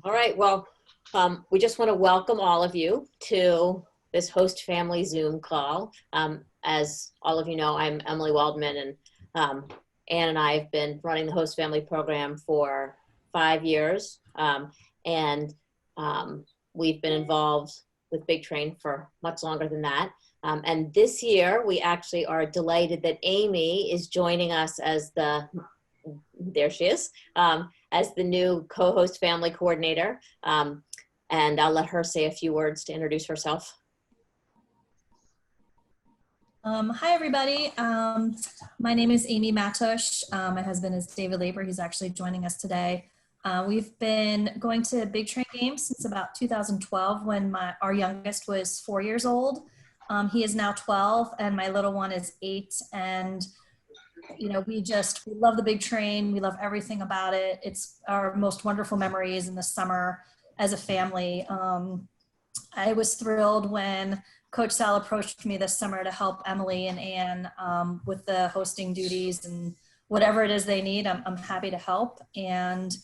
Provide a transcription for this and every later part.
All right. Well, we just want to welcome all of you to this host family Zoom call. As all of you know, I'm Emily Waldman, and Ann and I have been running the host family program for 5 years. And we've been involved with Big Train for much longer than that. And this year, we actually are delighted that Amy is joining us as there she is, as the new co-host family coordinator. And I'll let her say a few words to introduce herself. Hi, everybody. My name is Amy Matush. My husband is David Labor. He's actually joining us today. We've been going to Big Train games since about 2012 when our youngest was 4 years old. He is now 12 and my little one is 8. And we love the Big Train. We love everything about it. It's our most wonderful memories in the summer as a family. I was thrilled when Coach Sal approached me this summer to help Emily and Ann with the hosting duties and whatever it is they need. I'm happy to help. And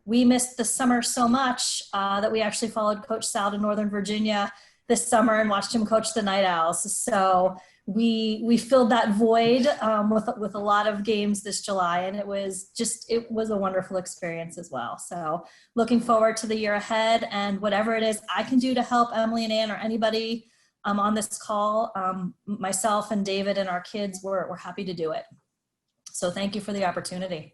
we missed the summer so much that we actually followed Coach Sal to Northern Virginia this summer and watched him coach the Night Owls. So we filled that void with a lot of games this July, and it was a wonderful experience as well. So looking forward to the year ahead, and whatever it is I can do to help Emily and Ann or anybody on this call, myself and David and our kids, we're happy to do it. So thank you for the opportunity.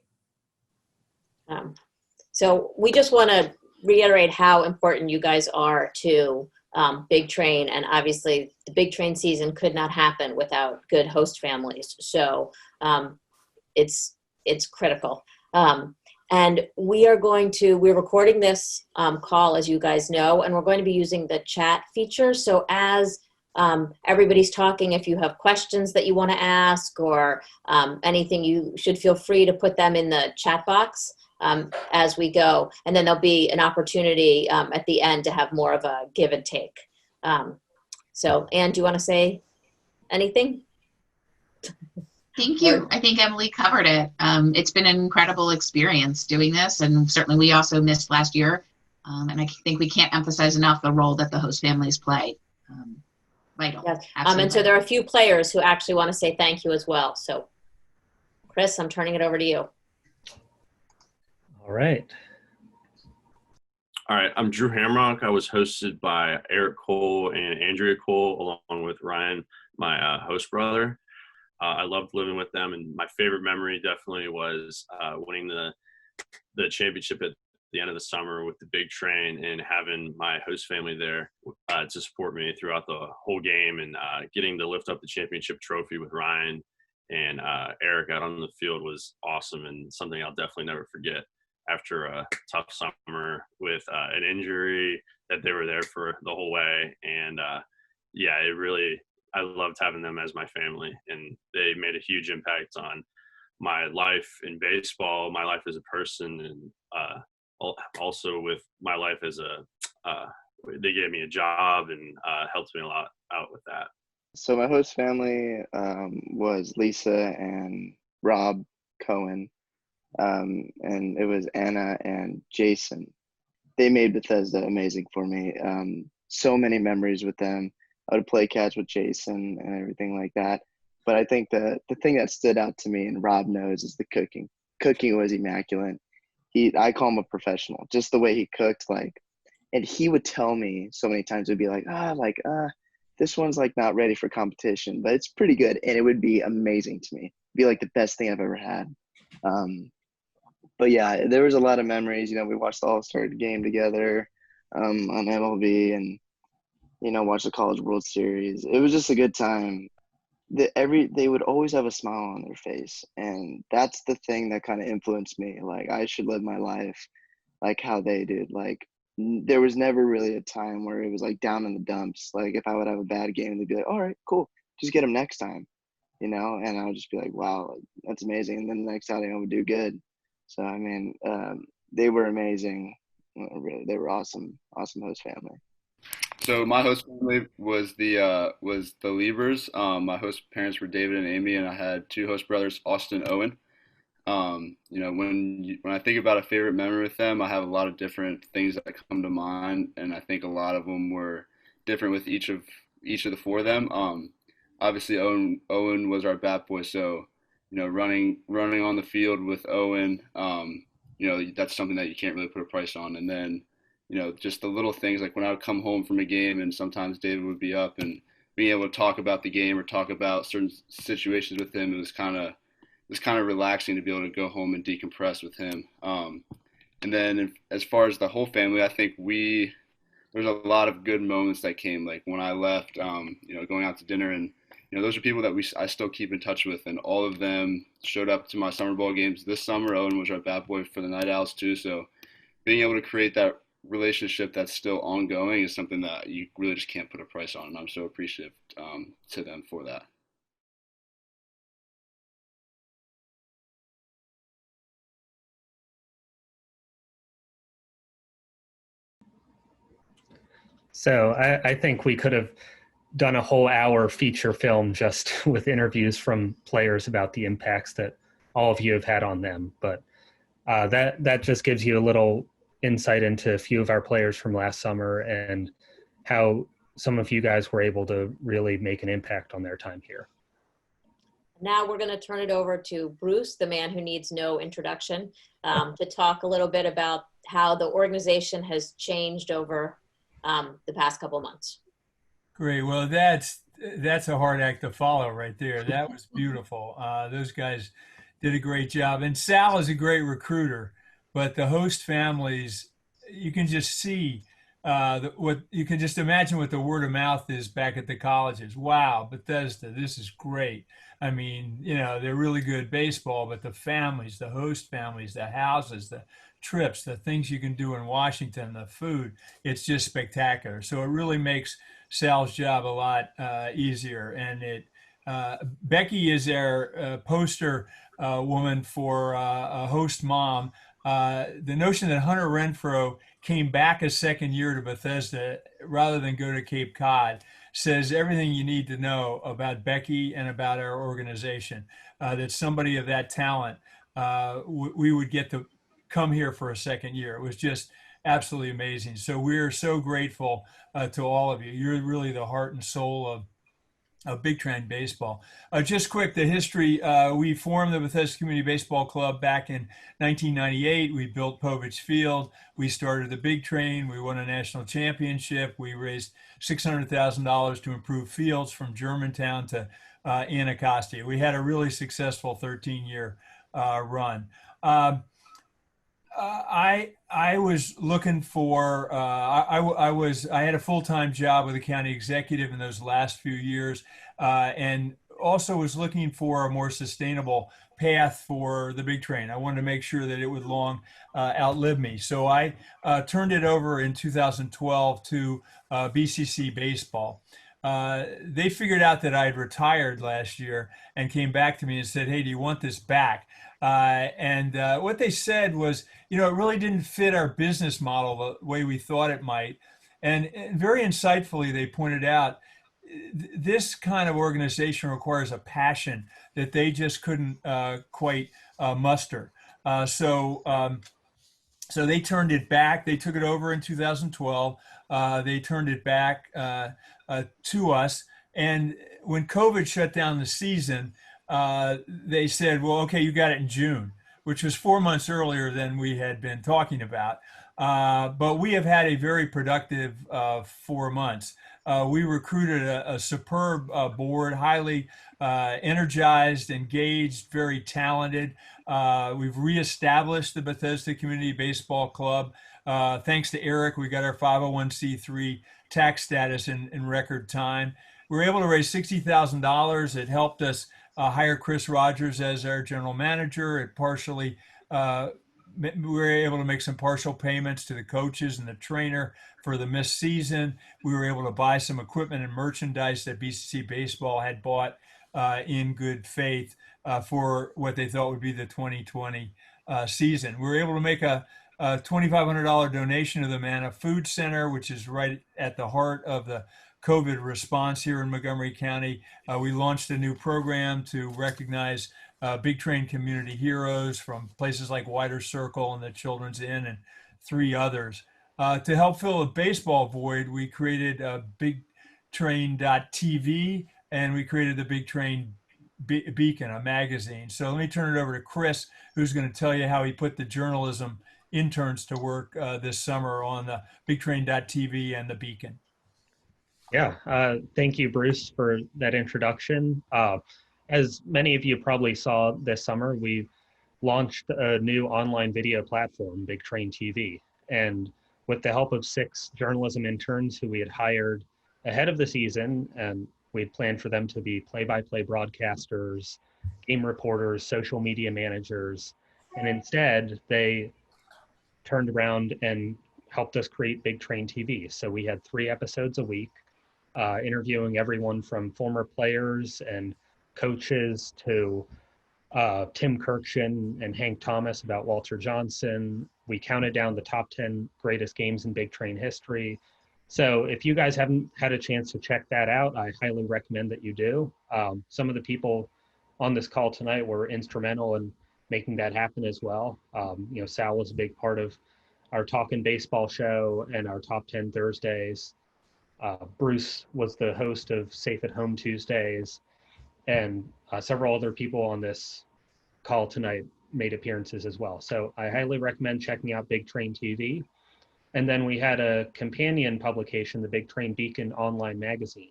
So we just want to reiterate how important you guys are to Big Train, and obviously the Big Train season could not happen without good host families. So it's critical. And we're recording this call, as you guys know, and we're going to be using the chat feature. So as everybody's talking, if you have questions that you want to ask or anything, you should feel free to put them in the chat box as we go. And then there'll be an opportunity at the end to have more of a give and take. So Ann, do you want to say anything? Thank you. I think Emily covered it. It's been an incredible experience doing this, and certainly we also missed last year. And I think we can't emphasize enough the role that the host families play. Vital. Yes. And so there are a few players who actually want to say thank you as well. So Chris, I'm turning it over to you. All right. All right, I'm Drew Hamrock. I was hosted by Eric Cole and Andrea Cole, along with Ryan, my host brother. I loved living with them, and my favorite memory definitely was winning the championship at the end of the summer with the Big Train and having my host family there to support me throughout the whole game, and getting to lift up the championship trophy with Ryan and Eric out on the field was awesome and something I'll definitely never forget. After a tough summer with an injury, that they were there for the whole way. And I loved having them as my family, and they made a huge impact on my life in baseball, my life as a person, and also with my life as they gave me a job and helped me a lot out with that. So my host family was Lisa and Rob Cohen. And it was Anna and Jason. They made Bethesda amazing for me. So many memories with them. I would play catch with Jason and everything like that. But I think the thing that stood out to me, and Rob knows, is the cooking. Cooking was immaculate. I call him a professional. Just the way he cooked, and he would tell me so many times, it'd be this one's not ready for competition, but it's pretty good, and it would be amazing to me. It'd be the best thing I've ever had. But yeah, there was a lot of memories. We watched the All-Star game together on MLB, and watched the College World Series. It was just a good time. They would always have a smile on their face, and that's the thing that kind of influenced me. I should live my life like how they did. There was never really a time where it was down in the dumps. If I would have a bad game, they'd be like, all right, cool, just get them next time. And I would just be like, wow, that's amazing. And then the next outing I would do good. So, they were amazing. Really, they were awesome host family. So my host family was the Levers. My host parents were David and Amy, and I had two host brothers, Austin and Owen. When I think about a favorite memory with them, I have a lot of different things that come to mind, and I think a lot of them were different with each of the four of them. Obviously, Owen was our bat boy, so running on the field with Owen, that's something that you can't really put a price on. And then, just the little things like when I would come home from a game and sometimes David would be up, and being able to talk about the game or talk about certain situations with him, it was kind of relaxing to be able to go home and decompress with him. And then as far as the whole family, I think there's a lot of good moments that came, like when I left, going out to dinner, and those are people that I still keep in touch with, and all of them showed up to my summer ball games this summer. Owen was our bat boy for the Night Owls too, so being able to create that relationship that's still ongoing is something that you really just can't put a price on, and I'm so appreciative to them for that. So I think we could have done a whole hour feature film just with interviews from players about the impacts that all of you have had on them. But that just gives you a little insight into a few of our players from last summer and how some of you guys were able to really make an impact on their time here. Now we're going to turn it over to Bruce, the man who needs no introduction, to talk a little bit about how the organization has changed over the past couple months. Great. Well, that's a hard act to follow right there. That was beautiful. Those guys did a great job. And Sal is a great recruiter, but the host families, you can just see what you can just imagine what the word of mouth is back at the colleges. Wow, Bethesda, this is great. I mean, they're really good at baseball, but the families, the host families, the houses, the trips, the things you can do in Washington, the food, it's just spectacular. So it really makes Sal's job a lot easier. And Becky is our poster woman for a host mom. The notion that Hunter Renfro came back a second year to Bethesda rather than go to Cape Cod says everything you need to know about Becky and about our organization. That somebody of that talent, we would get to come here for a second year. It was just absolutely amazing. So we're so grateful to all of you. You're really the heart and soul of Big Train Baseball. Just quick, the history, we formed the Bethesda Community Baseball Club back in 1998. We built Povich Field. We started the Big Train. We won a national championship. We raised $600,000 to improve fields from Germantown to Anacostia. We had a really successful 13-year run. I was looking for, I had a full-time job with the county executive in those last few years, and also was looking for a more sustainable path for the Big Train. I wanted to make sure that it would long outlive me. So I turned it over in 2012 to BCC Baseball. They figured out that I had retired last year and came back to me and said, hey, do you want this back? And what they said was, it really didn't fit our business model the way we thought it might. And very insightfully, they pointed out this kind of organization requires a passion that they just couldn't quite muster. So they turned it back. They took it over in 2012. They turned it back to us. And when COVID shut down the season, they said, well, okay, you got it in June, which was 4 months earlier than we had been talking about. But we have had a very productive 4 months. We recruited a superb board, highly energized, engaged, very talented. We've reestablished the Bethesda Community Baseball Club. Thanks to Eric, we got our 501c3 tax status in record time. We were able to raise $60,000. It helped us hire Chris Rogers as our general manager. It partially, we were able to make some partial payments to the coaches and the trainer for the missed season. We were able to buy some equipment and merchandise that BCC Baseball had bought in good faith for what they thought would be the 2020 season. We were able to make a $2,500 donation to the Manna Food Center, which is right at the heart of the COVID response here in Montgomery County. We launched a new program to recognize Big Train Community Heroes from places like Wider Circle and the Children's Inn and 3 others. To help fill a baseball void, we created BigTrain.tv, and we created the Big Train Beacon, a magazine. So let me turn it over to Chris, who's going to tell you how he put the journalism interns to work this summer on the BigTrain.tv and the Beacon. Yeah, thank you, Bruce, for that introduction. As many of you probably saw this summer, we launched a new online video platform, Big Train TV. And with the help of 6 journalism interns who we had hired ahead of the season, and we had planned for them to be play-by-play broadcasters, game reporters, social media managers, and instead they turned around and helped us create Big Train TV. So we had 3 episodes a week, interviewing everyone from former players and coaches to Tim Kirkshin and Hank Thomas about Walter Johnson. We counted down the top 10 greatest games in Big Train history. So if you guys haven't had a chance to check that out, I highly recommend that you do. Some of the people on this call tonight were instrumental in making that happen as well. Sal was a big part of our Talkin' Baseball show and our Top 10 Thursdays. Bruce was the host of Safe at Home Tuesdays, and several other people on this call tonight made appearances as well. So I highly recommend checking out Big Train TV. And then we had a companion publication, the Big Train Beacon online magazine,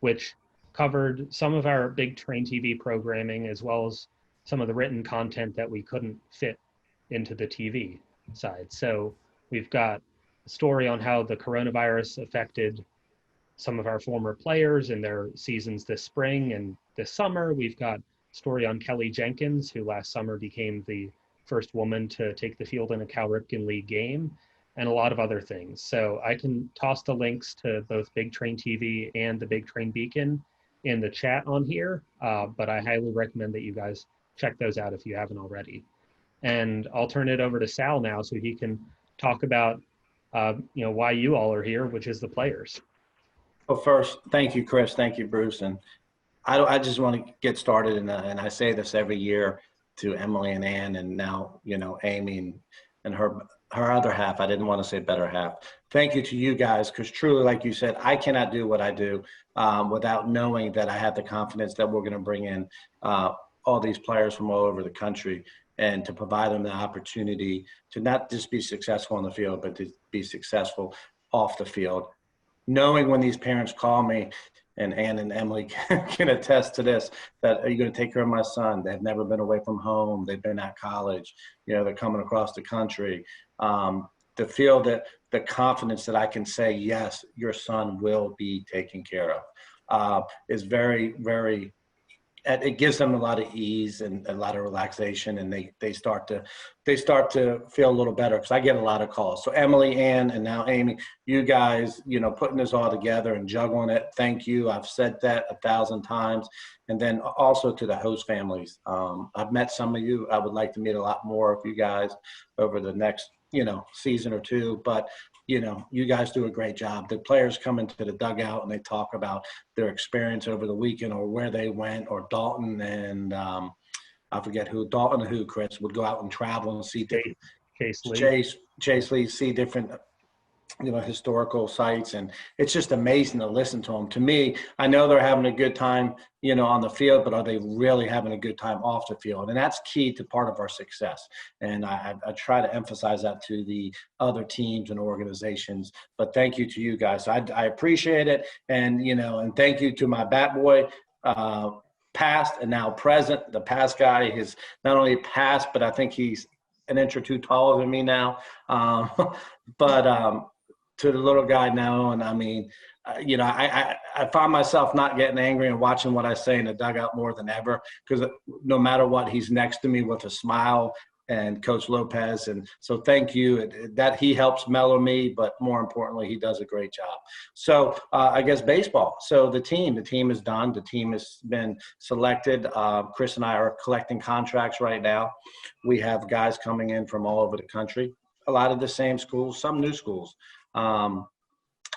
which covered some of our Big Train TV programming as well as some of the written content that we couldn't fit into the TV side. So we've got a story on how the coronavirus affected some of our former players in their seasons this spring and this summer. We've got a story on Kelly Jenkins, who last summer became the first woman to take the field in a Cal Ripken League game, and a lot of other things. So I can toss the links to both Big Train TV and the Big Train Beacon in the chat on here, but I highly recommend that you guys check those out if you haven't already. And I'll turn it over to Sal now so he can talk about why you all are here, which is the players. Well, first, thank you, Chris. Thank you, Bruce. And I just want to get started, and I say this every year to Emily and Ann, and now, Amy and her other half. I didn't want to say better half. Thank you to you guys, because truly, like you said, I cannot do what I do without knowing that I have the confidence that we're going to bring in all these players from all over the country, and to provide them the opportunity to not just be successful on the field, but to be successful off the field. Knowing when these parents call me, and Ann and Emily can attest to this, that are you going to take care of my son? They've never been away from home. They've been at college. They're coming across the country. To feel that the confidence that I can say, yes, your son will be taken care of is very, very, it gives them a lot of ease and a lot of relaxation, and they start to feel a little better, because I get a lot of calls. So Emily, Ann, and now Amy, you guys, putting this all together and juggling it. Thank you. I've said that 1,000 times. And then also to the host families. I've met some of you. I would like to meet a lot more of you guys over the next, season or two. But you guys do a great job. The players come into the dugout and they talk about their experience over the weekend, or where they went, or Dalton and I forget who, Dalton and who, Chris, would go out and travel and see Chase Lee, see different, historical sites. And it's just amazing to listen to them. To me, I know they're having a good time, on the field, but are they really having a good time off the field? And that's key to part of our success. And I try to emphasize that to the other teams and organizations. But thank you to you guys. I appreciate it. And, and thank you to my bat boy, past and now present. The past guy is not only past, but I think he's an inch or two taller than me now. But to the little guy now, and I mean, I find myself not getting angry and watching what I say in the dugout more than ever, because no matter what, he's next to me with a smile, and Coach Lopez. And so thank you. That he helps mellow me, but more importantly, he does a great job. So I guess baseball. So the team is done. The team has been selected. Chris and I are collecting contracts right now. We have guys coming in from all over the country, a lot of the same schools, some new schools.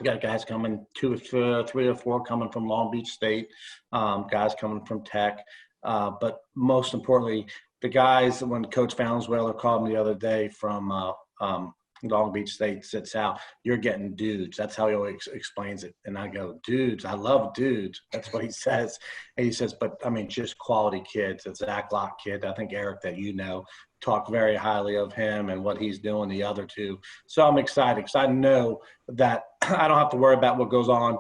Got guys coming, 2 or 3 or 4 coming from Long Beach State, guys coming from Tech. But most importantly, the guys, when Coach Valenzuela called me the other day from Long Beach State, sits out, you're getting dudes. That's how he always explains it. And I go, dudes, I love dudes. That's what he says. And he says, but I mean, just quality kids. The Zach Locke kid, I think Eric, that you know, talk very highly of him and what he's doing, the other two. So I'm excited because I know that I don't have to worry about what goes on,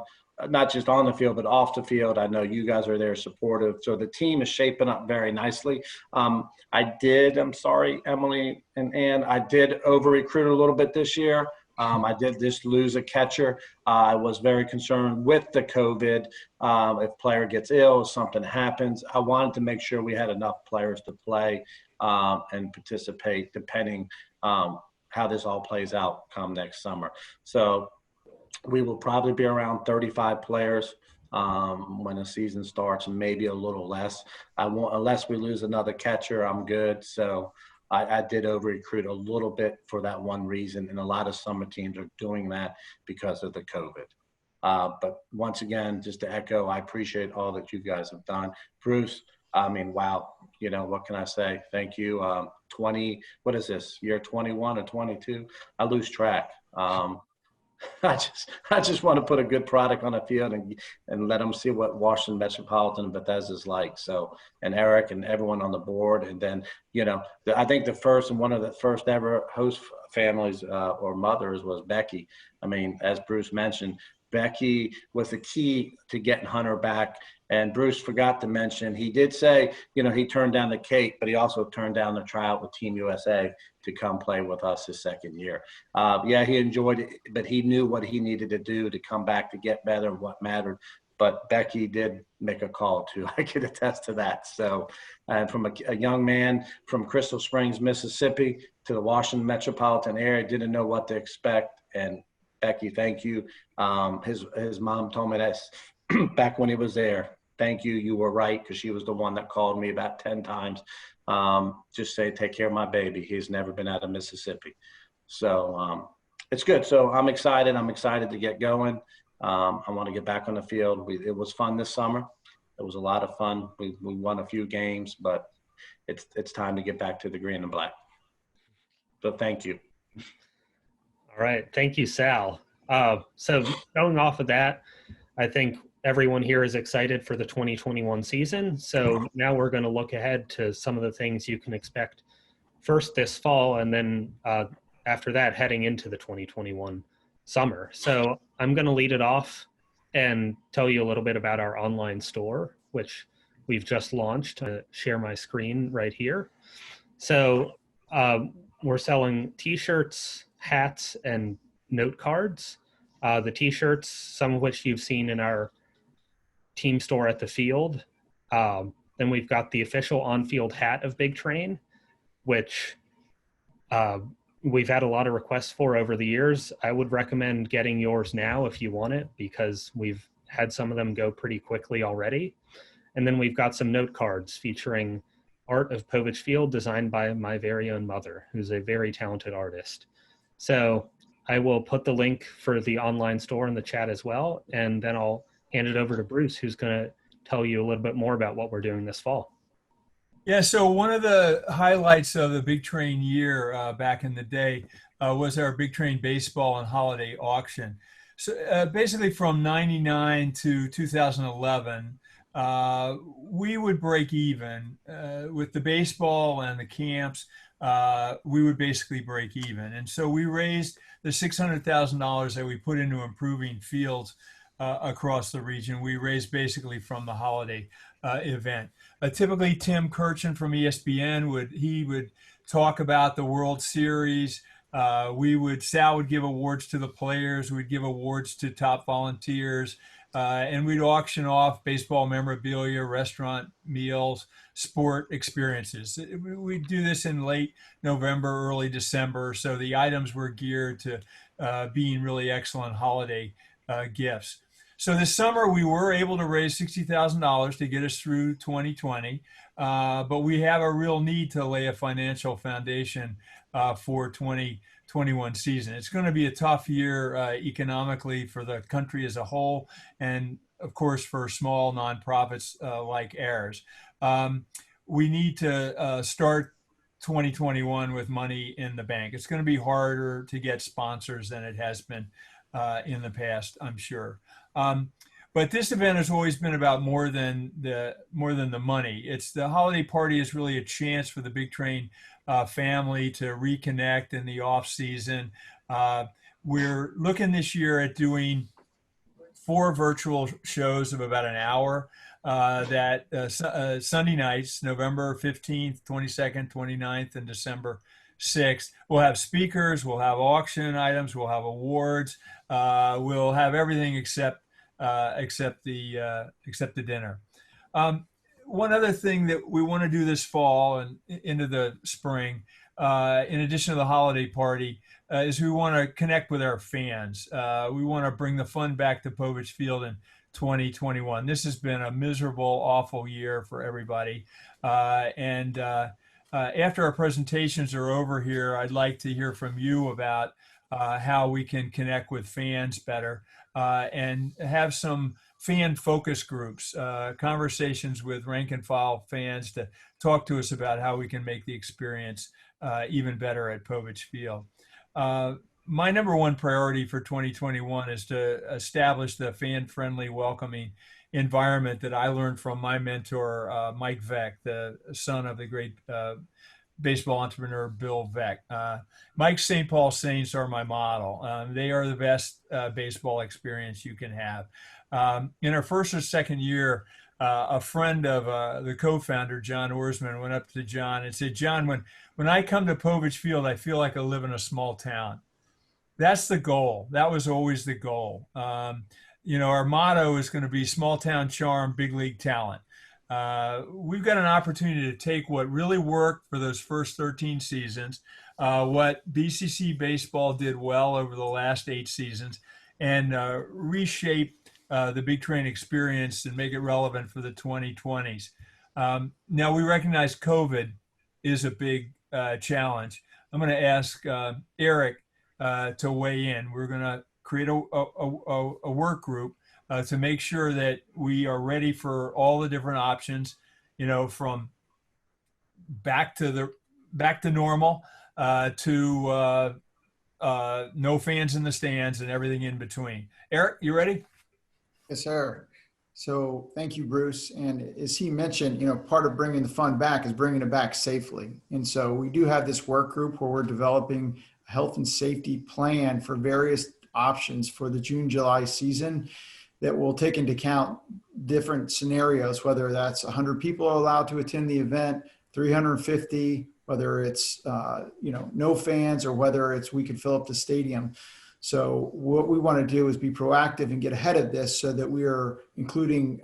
not just on the field, but off the field. I know you guys are there supportive. So the team is shaping up very nicely. I'm sorry, Emily and Ann, I did over-recruit a little bit this year. I did just lose a catcher. I was very concerned with the COVID. If player gets ill, if something happens, I wanted to make sure we had enough players to play and participate depending how this all plays out come next summer. So we will probably be around 35 players when the season starts, and maybe a little less. I won't, unless we lose another catcher, I'm good. So I did over-recruit a little bit for that one reason, and a lot of summer teams are doing that because of the COVID. But once again, just to echo, I appreciate all that you guys have done. Bruce, I mean, wow, you know, what can I say? Thank you. what is this, year 21 or 22? I lose track. I just want to put a good product on the field and let them see what Washington Metropolitan and Bethesda is like. So, and Eric and everyone on the board. And then, you know, I think one of the first ever host families or mothers was Becky. I mean, as Bruce mentioned, Becky was the key to getting Hunter back. And Bruce forgot to mention, he did say, you know, he turned down the Cape, but he also turned down the tryout with Team USA to come play with us his second year. Yeah, he enjoyed it, but he knew what he needed to do to come back to get better and what mattered. But Becky did make a call too. I can attest to that. So, and from a young man from Crystal Springs, Mississippi to the Washington metropolitan area, didn't know what to expect. And Becky, thank you. His mom told me that back when he was there. Thank you. You were right, because she was the one that called me about 10 times. Just say, take care of my baby. He's never been out of Mississippi. So it's good. So I'm excited. I'm excited to get going. I want to get back on the field. It was fun this summer. It was a lot of fun. We won a few games, but it's time to get back to the green and black. So thank you. All right. Thank you, Sal. So going off of that, I think everyone here is excited for the 2021 season. So now we're going to look ahead to some of the things you can expect first this fall, and then after that, heading into the 2021 summer. So I'm going to lead it off and tell you a little bit about our online store, which we've just launched. Share my screen right here. So we're selling t-shirts, hats, and note cards. The t-shirts, some of which you've seen in our team store at the field. Then we've got the official on-field hat of Big Train, which we've had a lot of requests for over the years. I would recommend getting yours now if you want it, because we've had some of them go pretty quickly already. And then we've got some note cards featuring art of Povich Field designed by my very own mother, who's a very talented artist. So I will put the link for the online store in the chat as well, and then I'll hand it over to Bruce, who's going to tell you a little bit more about what we're doing this fall. Yeah, so one of the highlights of the Big Train year back in the day was our Big Train baseball and holiday auction. So basically from 99 to 2011, we would break even with the baseball and the camps. We would basically break even. And so we raised the $600,000 that we put into improving fields across the region. We raised basically from the holiday event. Typically, Tim Kirchin from ESPN would talk about the World Series. Sal would give awards to the players. We'd give awards to top volunteers. And we'd auction off baseball memorabilia, restaurant meals, sport experiences. We'd do this in late November, early December. So the items were geared to being really excellent holiday gifts. So this summer we were able to raise $60,000 to get us through 2020, but we have a real need to lay a financial foundation for 2021 season. It's going to be a tough year economically for the country as a whole, and of course, for small nonprofits like ours. We need to start 2021 with money in the bank. It's going to be harder to get sponsors than it has been in the past, I'm sure. But this event has always been about more than the money. It's the holiday party is really a chance for the Big Train family to reconnect in the off season. We're looking this year at doing 4 virtual shows of about an hour Sunday nights, November 15th, 22nd, 29th, and December 6th. We'll have speakers, we'll have auction items, we'll have awards, we'll have everything except the dinner. One other thing that we want to do this fall and into the spring, in addition to the holiday party, is we want to connect with our fans. We want to bring the fun back to Povich Field in 2021. This has been a miserable, awful year for everybody. After our presentations are over here, I'd like to hear from you about how we can connect with fans better and have some fan focus groups, conversations with rank and file fans to talk to us about how we can make the experience even better at Povich Field. My number one priority for 2021 is to establish the fan-friendly, welcoming environment that I learned from my mentor, Mike Veeck, the son of the great baseball entrepreneur Bill Veeck. Mike's St. Paul Saints are my model. They are the best baseball experience you can have. In our first or second year, a friend of the co-founder, John Orsman, went up to John and said, "John, when I come to Povich Field, I feel like I live in a small town." That's the goal. That was always the goal. Our motto is going to be small town charm, big league talent. We've got an opportunity to take what really worked for those first 13 seasons, what BCC baseball did well over the last 8 seasons, and reshape the Big Train experience and make it relevant for the 2020s. Now, we recognize COVID is a big challenge. I'm going to ask Eric to weigh in. We're going to create a work group to make sure that we are ready for all the different options, from back to normal to no fans in the stands and everything in between. Eric, you ready? Yes, sir. So thank you, Bruce. And as he mentioned, part of bringing the fun back is bringing it back safely. And so we do have this work group where we're developing a health and safety plan for various options for the June-July season that will take into account different scenarios, whether that's 100 people are allowed to attend the event, 350, whether it's, no fans, or whether it's we could fill up the stadium. So what we want to do is be proactive and get ahead of this so that we are including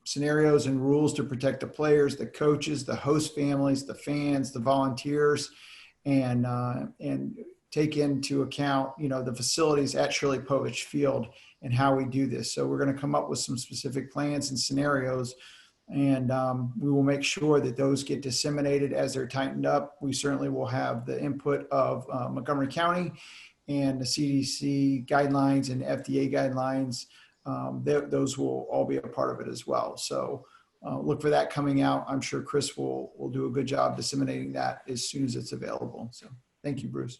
scenarios and rules to protect the players, the coaches, the host families, the fans, the volunteers, and take into account, the facilities at Shirley Povich Field and how we do this. So we're going to come up with some specific plans and scenarios, and we will make sure that those get disseminated as they're tightened up. We certainly will have the input of Montgomery County and the CDC guidelines and FDA guidelines. Those will all be a part of it as well. So look for that coming out. I'm sure Chris will do a good job disseminating that as soon as it's available. So thank you, Bruce.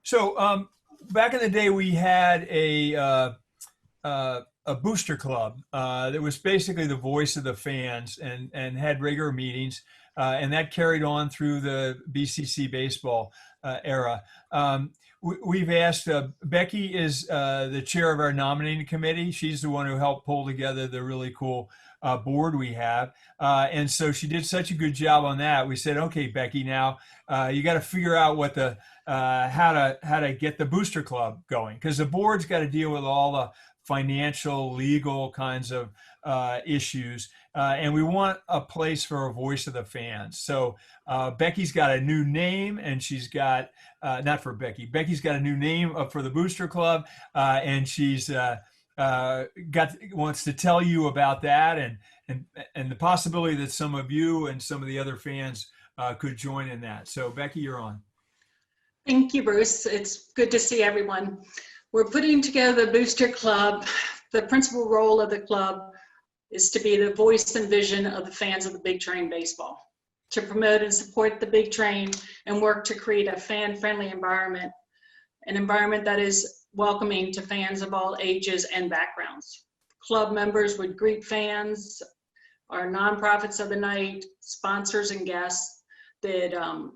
So back in the day, we had a booster club that was basically the voice of the fans and had regular meetings. And that carried on through the BCC baseball era. We've asked, Becky is the chair of our nominating committee. She's the one who helped pull together the really cool board we have. And so she did such a good job on that. We said, okay, Becky, now you got to figure out what how to get the booster club going, because the board's got to deal with all the financial, legal kinds of issues. And we want a place for a voice of the fans. So Becky's got a new name, and she's got, not for Becky, Becky's got a new name for the Booster Club, and she's wants to tell you about that and the possibility that some of you and some of the other fans could join in that. So Becky, you're on. Thank you, Bruce. It's good to see everyone. We're putting together the Booster Club The principal role of the club is to be the voice and vision of the fans of the Big Train baseball, to promote and support the Big Train and work to create a fan-friendly environment, an environment that is welcoming to fans of all ages and backgrounds. Club members would greet fans, our nonprofits of the night, sponsors and guests, that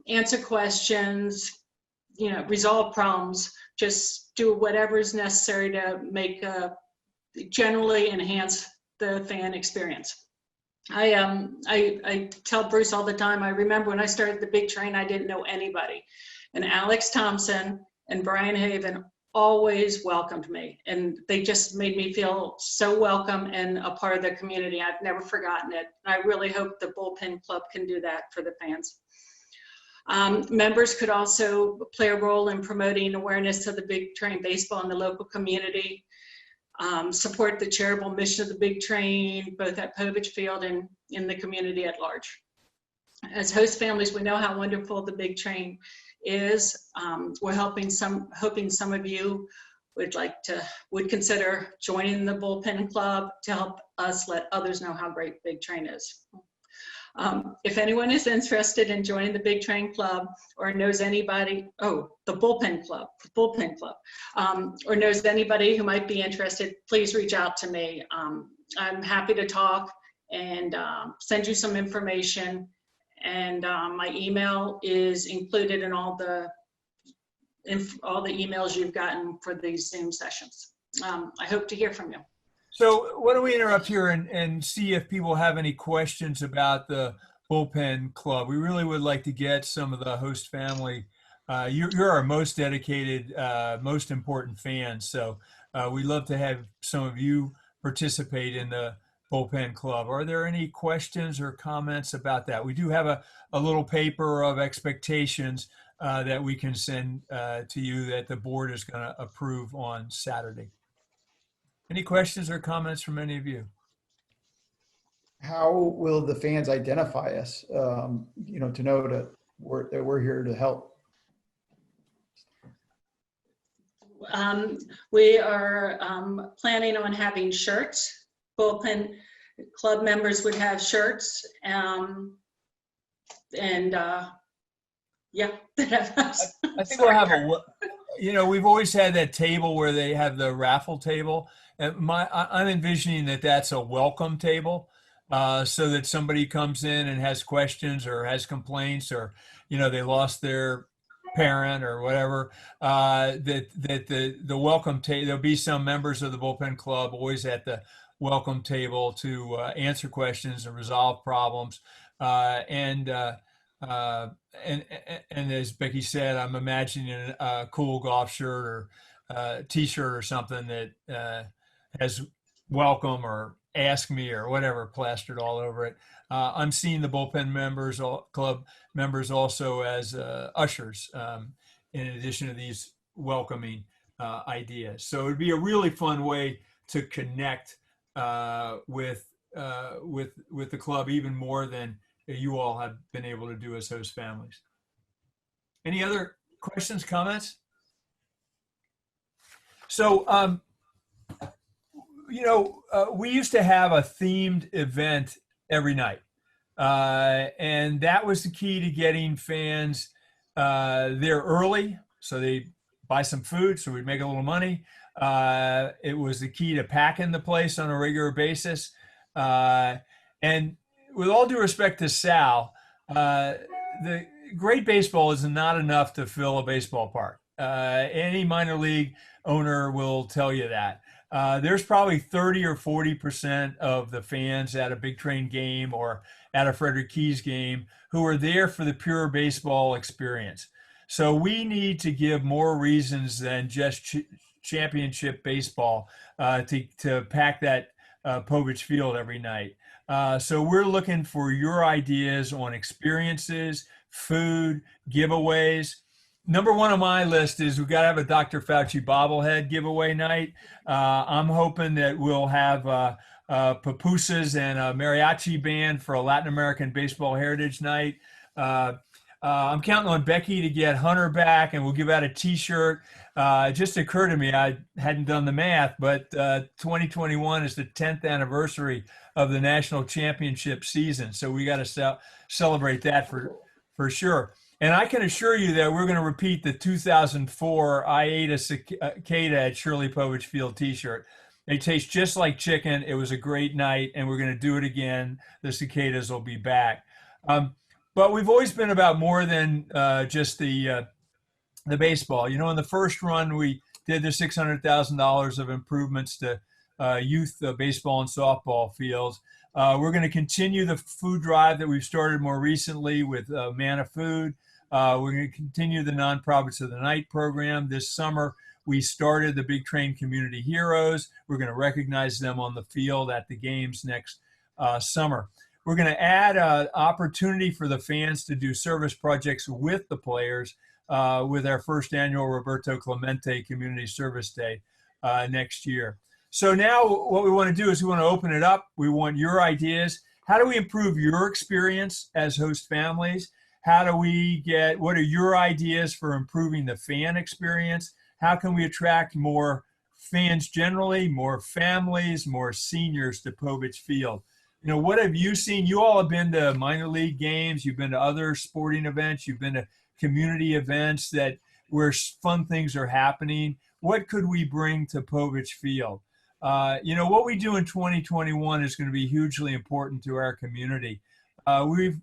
answer questions, resolve problems, just do whatever is necessary to make generally enhance the fan experience. I tell Bruce all the time, I remember when I started the Big Train, I didn't know anybody. And Alex Thompson and Brian Haven always welcomed me. And they just made me feel so welcome and a part of the community. I've never forgotten it. I really hope the Bullpen Club can do that for the fans. Members could also play a role in promoting awareness of the Big Train baseball in the local community, support the charitable mission of the Big Train, both at Povich Field and in the community at large. As host families, we know how wonderful the Big Train is. We're hoping some of you would consider joining the Bullpen Club to help us let others know how great Big Train is. If anyone is interested in joining the Big Train Club or knows anybody, the Bullpen Club, or knows anybody who might be interested, please reach out to me. I'm happy to talk and send you some information. And my email is included in all the emails you've gotten for these Zoom sessions. I hope to hear from you. So why don't we interrupt here and see if people have any questions about the Bullpen Club. We really would like to get some of the host family. You're our most dedicated, most important fans. So we'd love to have some of you participate in the Bullpen Club. Are there any questions or comments about that? We do have a little paper of expectations that we can send to you that the board is going to approve on Saturday. Any questions or comments from any of you? How will the fans identify us, to know that we're here to help? We are planning on having shirts. Bullpen Club members would have shirts. Yeah. I think we'll have we've always had that table where they have the raffle table. And I'm envisioning that that's a welcome table, so that somebody comes in and has questions or has complaints, or they lost their parent or whatever. That the welcome table, there'll be some members of the Bullpen Club always at the welcome table to answer questions and resolve problems. And as Becky said, I'm imagining a cool golf shirt or T-shirt or something that has welcome or ask me or whatever plastered all over it. I'm seeing the Bullpen Club members also as ushers, in addition to these welcoming ideas. So it'd be a really fun way to connect with the club even more than you all have been able to do as host families. Any other questions, comments? So, we used to have a themed event every night. And that was the key to getting fans there early. So they buy some food, so we'd make a little money. It was the key to packing the place on a regular basis. And with all due respect to Sal, the great baseball is not enough to fill a baseball park. Any minor league owner will tell you that. There's probably 30 or 40% of the fans at a Big Train game or at a Frederick Keys game who are there for the pure baseball experience. So we need to give more reasons than just championship baseball to pack that Povich Field every night. So we're looking for your ideas on experiences, food, giveaways. Number one on my list is we've got to have a Dr. Fauci bobblehead giveaway night. I'm hoping that we'll have pupusas and a mariachi band for a Latin American Baseball Heritage Night. I'm counting on Becky to get Hunter back, and we'll give out a T-shirt. It just occurred to me, I hadn't done the math, but 2021 is the 10th anniversary of the national championship season, so we got to celebrate that for sure. And I can assure you that we're going to repeat the 2004 I Ate a Cicada at Shirley Povich Field T-shirt. They taste just like chicken. It was a great night, and we're going to do it again. The cicadas will be back. But we've always been about more than just the baseball. You know, in the first run, we did the $600,000 of improvements to youth baseball and softball fields. We're going to continue the food drive that we've started more recently with Manna Food. We're going to continue the Nonprofits of the Night program. This summer, we started the Big Train Community Heroes. We're going to recognize them on the field at the games next summer. We're going to add an opportunity for the fans to do service projects with the players with our first annual Roberto Clemente Community Service Day next year. So now what we want to do is we want to open it up. We want your ideas. How do we improve your experience as host families? What are your ideas for improving the fan experience? How can we attract more fans generally, more families, more seniors to Povich Field? You know, what have you seen? You all have been to minor league games. You've been to other sporting events. You've been to community events where fun things are happening. What could we bring to Povich Field? You know, what we do in 2021 is going to be hugely important to our community. We're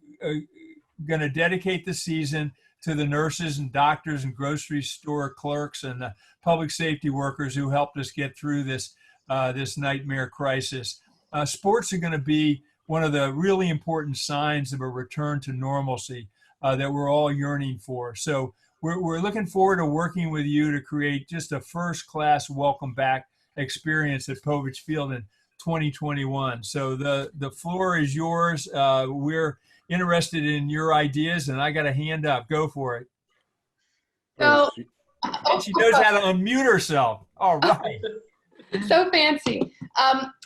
going to dedicate the season to the nurses and doctors and grocery store clerks and the public safety workers who helped us get through this nightmare crisis. Sports are going to be one of the really important signs of a return to normalcy that we're all yearning for. So we're looking forward to working with you to create just a first-class welcome back experience at Povich Field in 2021. So the floor is yours. We're interested in your ideas, and I got a hand up. Go for it. So, and she knows how to unmute herself. All right. So fancy.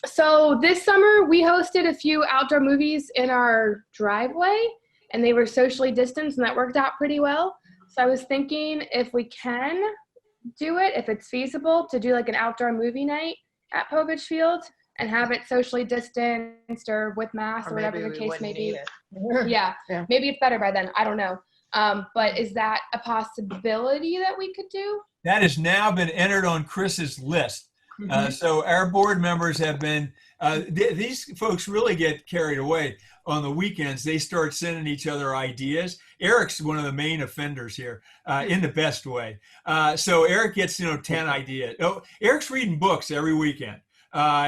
So this summer we hosted a few outdoor movies in our driveway, and they were socially distanced, and that worked out pretty well. So I was thinking if we can do it, if it's feasible, to do like an outdoor movie night at Povich Field and have it socially distanced or with masks or whatever the case may be. Yeah, maybe it's better by then. I don't know. But is that a possibility that we could do? That has now been entered on Chris's list. So our board members have been, these folks really get carried away on the weekends. They start sending each other ideas. Eric's one of the main offenders here in the best way. So Eric gets, 10 ideas. Oh, Eric's reading books every weekend.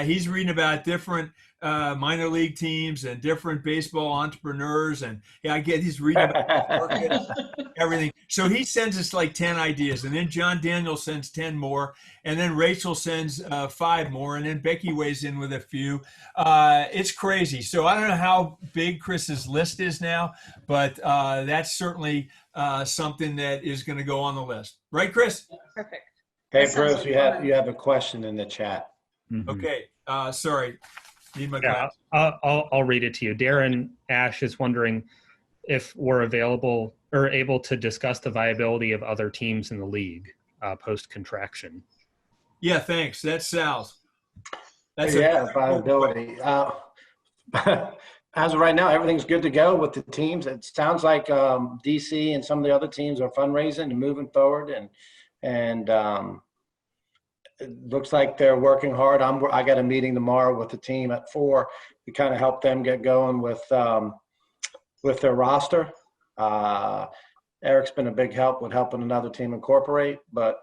He's reading about different minor league teams and different baseball entrepreneurs. And he's reading about markets, everything. So he sends us like 10 ideas. And then John Daniel sends 10 more. And then Rachel sends 5 more. And then Becky weighs in with a few. It's crazy. So I don't know how big Chris's list is now, but that's certainly something that is going to go on the list. Right, Chris? Perfect. Hey, Bruce, you have a question in the chat. Mm-hmm. Okay. Sorry. Need my yeah, I'll read it to you. Darren Ash is wondering if we're available or able to discuss the viability of other teams in the league post-contraction. Yeah, thanks. That's Sal's. That's viability. As of right now, everything's good to go with the teams. It sounds like DC and some of the other teams are fundraising and moving forward, and it looks like they're working hard. I got a meeting tomorrow with the team at 4 to kind of help them get going with their roster. Eric's been a big help with helping another team incorporate, but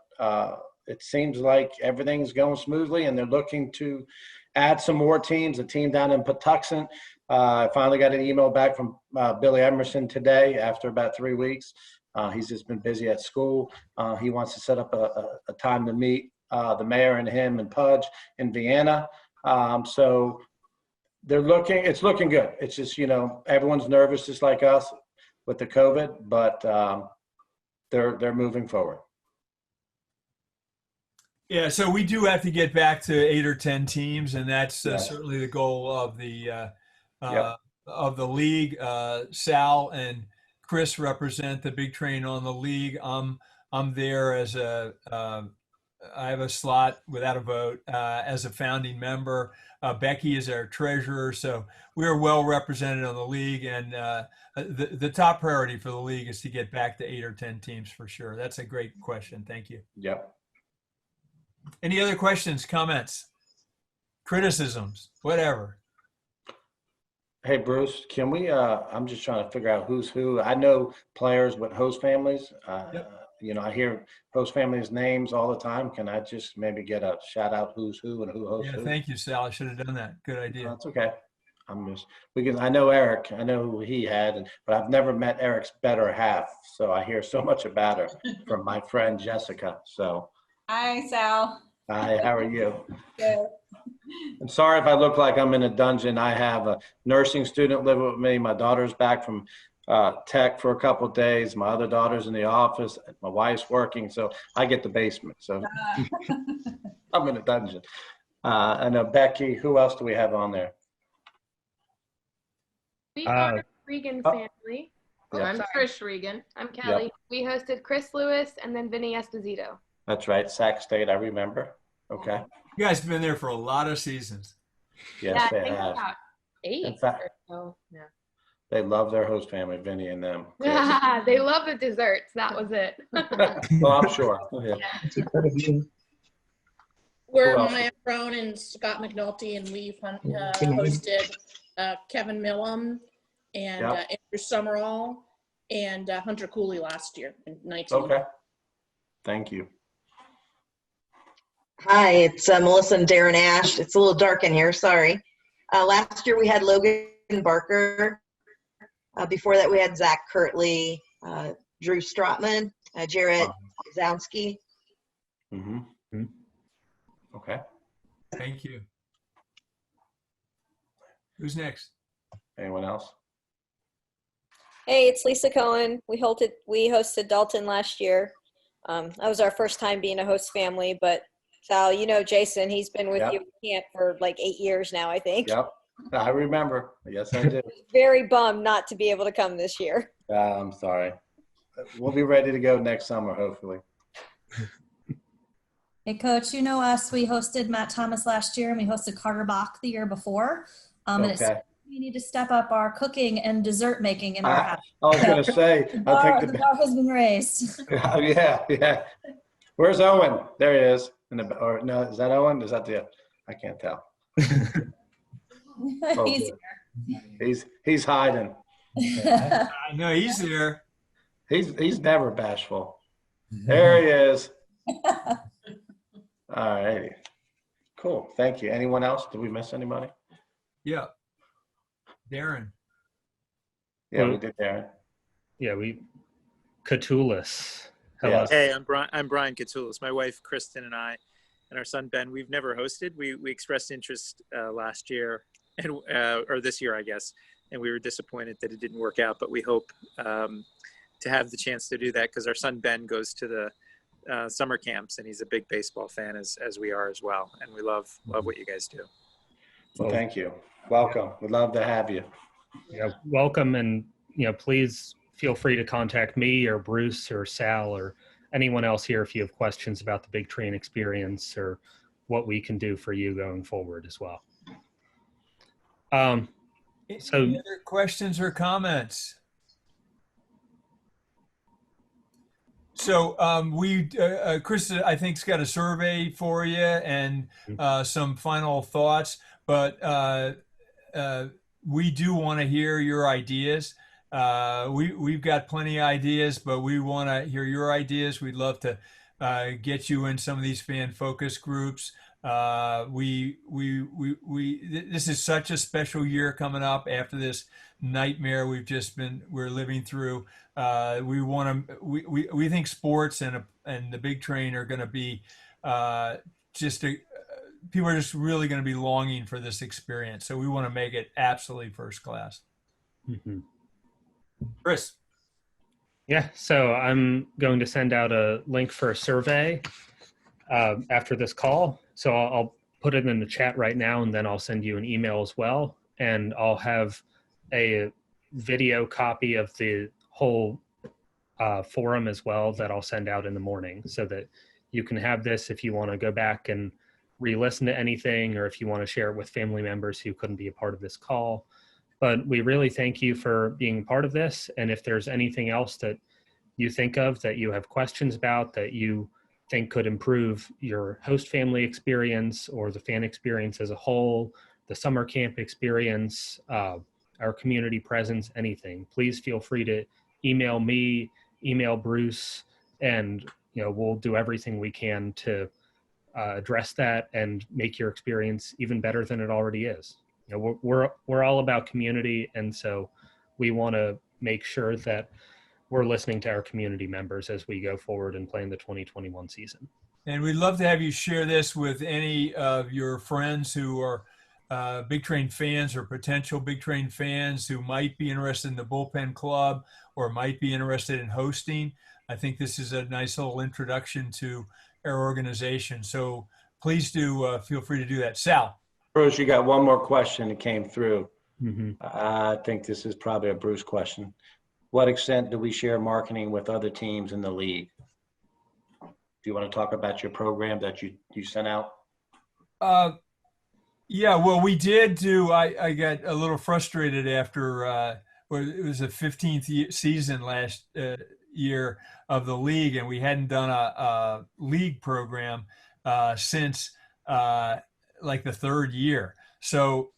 it seems like everything's going smoothly, and they're looking to add some more teams. A team down in Patuxent. I finally got an email back from Billy Emerson today after about 3 weeks. He's just been busy at school. He wants to set up a time to meet the mayor and him and Pudge in Vienna. So it's looking good. It's just, everyone's nervous just like us with the COVID, but they're moving forward. Yeah, so we do have to get back to 8 or 10 teams, and that's certainly the goal of the league. Sal and Chris represent the Big Train on the league. I'm there as I have a slot without a vote as a founding member. Becky is our treasurer, so we are well represented on the league. And the top priority for the league is to get back to 8 or 10 teams for sure. That's a great question. Thank you. Yep. Any other questions, comments, criticisms, whatever? Hey, Bruce, can we, I'm just trying to figure out who's who. I know players with host families. Yep. You know, I hear host families' names all the time. Can I just maybe get a shout out who's who and who hosts Yeah, who? thank you, Sal. I should have done that. Good idea. That's okay. Because I know Eric, I know who he had, but I've never met Eric's better half. So I hear so much about her from my friend Jessica. So, Hi, Sal. hi, how are you? Good. I'm sorry if I look like I'm in a dungeon. I have a nursing student living with me. My daughter's back from tech for a couple of days. My other daughter's in the office. My wife's working, so I get the basement. So I'm in a dungeon. I know Becky. Who else do we have on there? We are a Regan family. Yep. I'm Trish Regan. I'm Kelly. Yep. We hosted Chris Lewis and then Vinny Esposito. That's right, Sac State. I remember. Okay. You guys have been there for a lot of seasons. Yes, yeah, I they think have. about 8 In fact, or so. Yeah. they love their host family, Vinny and them. They love the desserts. That was it. Well, I'm sure. Yeah. We're Who else? Maya Brown and Scott McNulty, and we've hosted Kevin Millam and Yep. Andrew Summerall and Hunter Cooley last year in 19. Okay. Thank you. Hi, it's Melissa and Darren Ash. It's a little dark in here, sorry. Last year we had Logan Barker. Before that we had Zach Kirtley, Drew Strotman, Jarrett Zowski. Mm-hmm. Okay. Thank you. Who's next? Anyone else? Hey, it's Lisa Cohen. We hosted Dalton last year. That was our first time being a host family, but Sal, you know Jason, he's been with Yep. you at camp for like 8 years now, I think. Yep. I remember. Yes, I do. Very bummed not to be able to come this year. I'm sorry. We'll be ready to go next summer, hopefully. Hey, Coach, you know us. We hosted Matt Thomas last year, and we hosted Carter Bach the year before. And it's, Okay. we need to step up our cooking and dessert making in our house. I was going to say, The I bar, think the bar has been raised. yeah. Where's Owen? There he is. Or no, is that Owen? Is that the? I can't tell. Oh, He's good. He's hiding. No, he's there. He's never bashful. There he is. All righty. Cool. Thank you. Anyone else? Did we miss anybody? Yeah. Darren. Yeah, we did, Darren. Yeah, Catullus. Hello. Yes. Hey, I'm Brian Catullus. My wife Kristen and I, and our son Ben. We've never hosted. We expressed interest last year, and or this year, I guess, and we were disappointed that it didn't work out. But we hope to have the chance to do that because our son Ben goes to the summer camps, and he's a big baseball fan as we are as well. And we love what you guys do. Well, thank you. Welcome. We'd love to have you. Yeah, welcome, and please feel free to contact me or Bruce or Sal or anyone else here if you have questions about the Big Train experience or what we can do for you going forward as well. So, any other questions or comments? So Chris, I think, has got a survey for you and some final thoughts, but we do want to hear your ideas. We've got plenty of ideas, but we want to hear your ideas. We'd love to get you in some of these fan focus groups. This is such a special year coming up after this nightmare we're living through. We think sports and the Big Train are going to be people are just really going to be longing for this experience. So we want to make it absolutely first class. mm-hmm. Chris. Yeah, so I'm going to send out a link for a survey after this call. So I'll put it in the chat right now, and then I'll send you an email as well. And I'll have a video copy of whole forum as well that I'll send out in the morning, so that you can have this if you want to go back and re-listen to anything, or if you want to share it with family members who couldn't be a part of this call. But we really thank you for being part of this. And if there's anything else that you think of that you have questions about, that you think could improve your host family experience or the fan experience as a whole, the summer camp experience, our community presence, anything, please feel free to email me, email Bruce, and we'll do everything we can to address that and make your experience even better than it already is. We're all about community, and so we want to make sure that we're listening to our community members as we go forward and plan the 2021 season. And we'd love to have you share this with any of your friends who are Big Train fans or potential Big Train fans who might be interested in the Bullpen Club or might be interested in hosting. I think this is a nice little introduction to our organization. So please do feel free to do that. Sal. Bruce, you got one more question that came through. Mm-hmm. I think this is probably a Bruce question. What extent do we share marketing with other teams in the league? Do you want to talk about your program that you sent out? Yeah, well, we did do. I got a little frustrated after it was the 15th season last year of the league, and we hadn't done a league program since like the third year. So,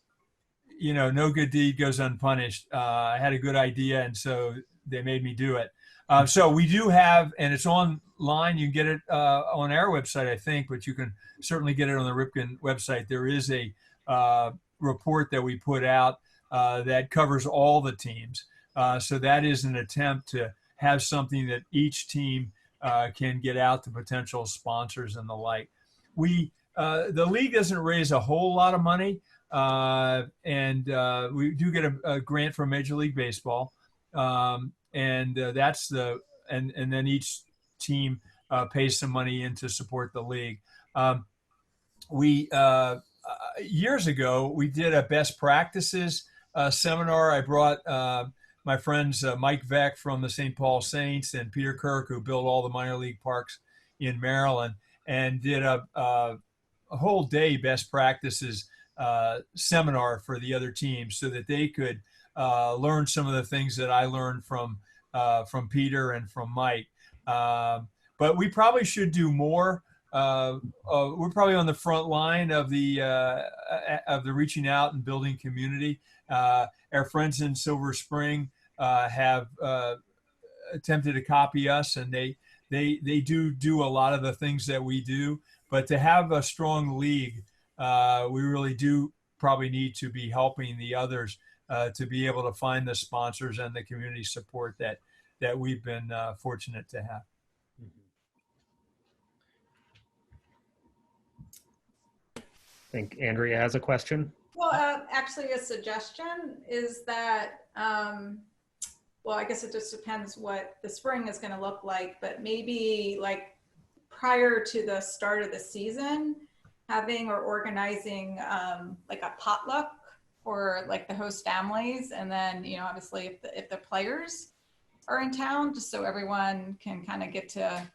no good deed goes unpunished. I had a good idea, and so they made me do it. So we do have, and it's online. You can get it on our website, I think, but you can certainly get it on the Ripken website. There is a report that we put out that covers all the teams. So that is an attempt to have something that each team can get out to potential sponsors and the like. The league doesn't raise a whole lot of money, and we do get a grant from Major League Baseball, and that's and then each team pays some money in to support the league. Years ago, we did a best practices seminar. I brought my friends Mike Veck from the St. Paul Saints and Peter Kirk, who built all the minor league parks in Maryland, and did a whole day best practices seminar for the other teams, so that they could learn some of the things that I learned from Peter and from Mike. But we probably should do more. We're probably on the front line of the reaching out and building community. Our friends in Silver Spring have attempted to copy us, and they do a lot of the things that we do. But to have a strong league, we really do probably need to be helping the others to be able to find the sponsors and the community support that we've been fortunate to have. I think Andrea has a question. Well, actually a suggestion is that, well, I guess it just depends what the spring is going to look like, but maybe like prior to the start of the season, having or organizing like a potluck for like the host families. And then, obviously if the players are in town, just so everyone can kind of get to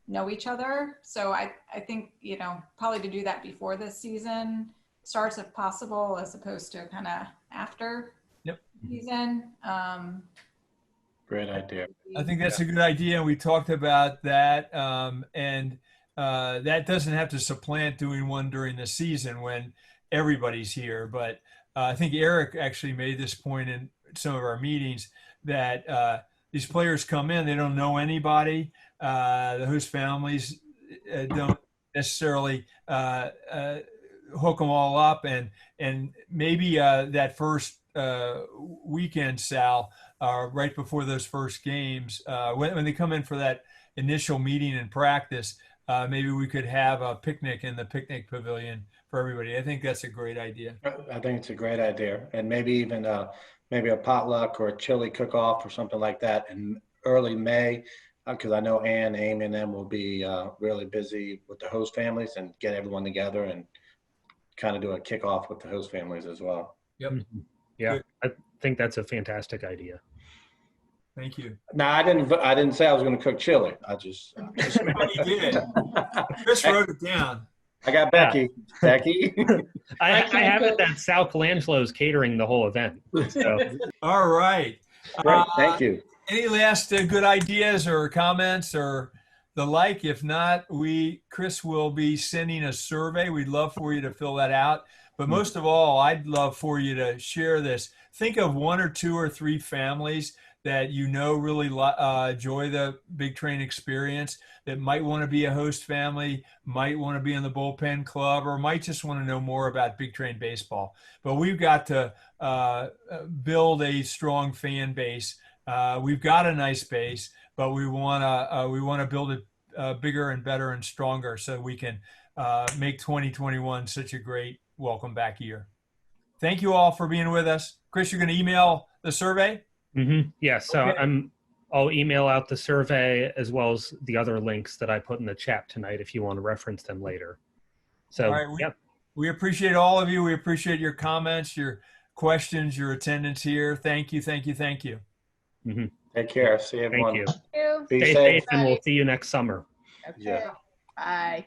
know each other. So I think, probably to do that before the season starts if possible, as opposed to kind of after season. Great idea. I think that's a good idea. We talked about that. And that doesn't have to supplant doing one during the season when everybody's here. But I think Eric actually made this point in some of our meetings that these players come in, they don't know anybody. The host families don't necessarily hook them all up, and maybe that first weekend, Sal, right before those first games, when they come in for that initial meeting and practice, maybe we could have a picnic in the picnic pavilion for everybody. I think that's a great idea. I think it's a great idea, and maybe even maybe a potluck or a chili cook-off or something like that in early May, because I know Ann, Amy, and them will be really busy with the host families and get everyone together and kind of do a kickoff with the host families as well. Yep. Yeah, I think that's a fantastic idea. Thank you. No, I didn't say I was going to cook chili. I just. You did. Chris wrote it down. I got Becky. Becky. I have it that Sal Colangelo's catering the whole event. So. All right. Great. Thank you. Any last good ideas or comments or the like? If not, Chris will be sending a survey. We'd love for you to fill that out. But most of all, I'd love for you to share this. Think of 1 or 2 or 3 families that really enjoy the Big Train experience, that might want to be a host family, might want to be in the bullpen club, or might just want to know more about Big Train baseball. But we've got to build a strong fan base. We've got a nice base, but we want to build it bigger and better and stronger so we can make 2021 such a great welcome back year. Thank you all for being with us. Chris, you're going to email the survey? Mm-hmm. Yeah, so Okay. I'll email out the survey as well as the other links that I put in the chat tonight if you want to reference them later. So, All right, we appreciate all of you. We appreciate your comments, your questions, your attendance here. Thank you, thank you, thank you. Mm-hmm. Take care. See everyone. Thank you. Thank you. Be Stay safe. safe, and we'll see you next summer. Okay. Yeah. Bye.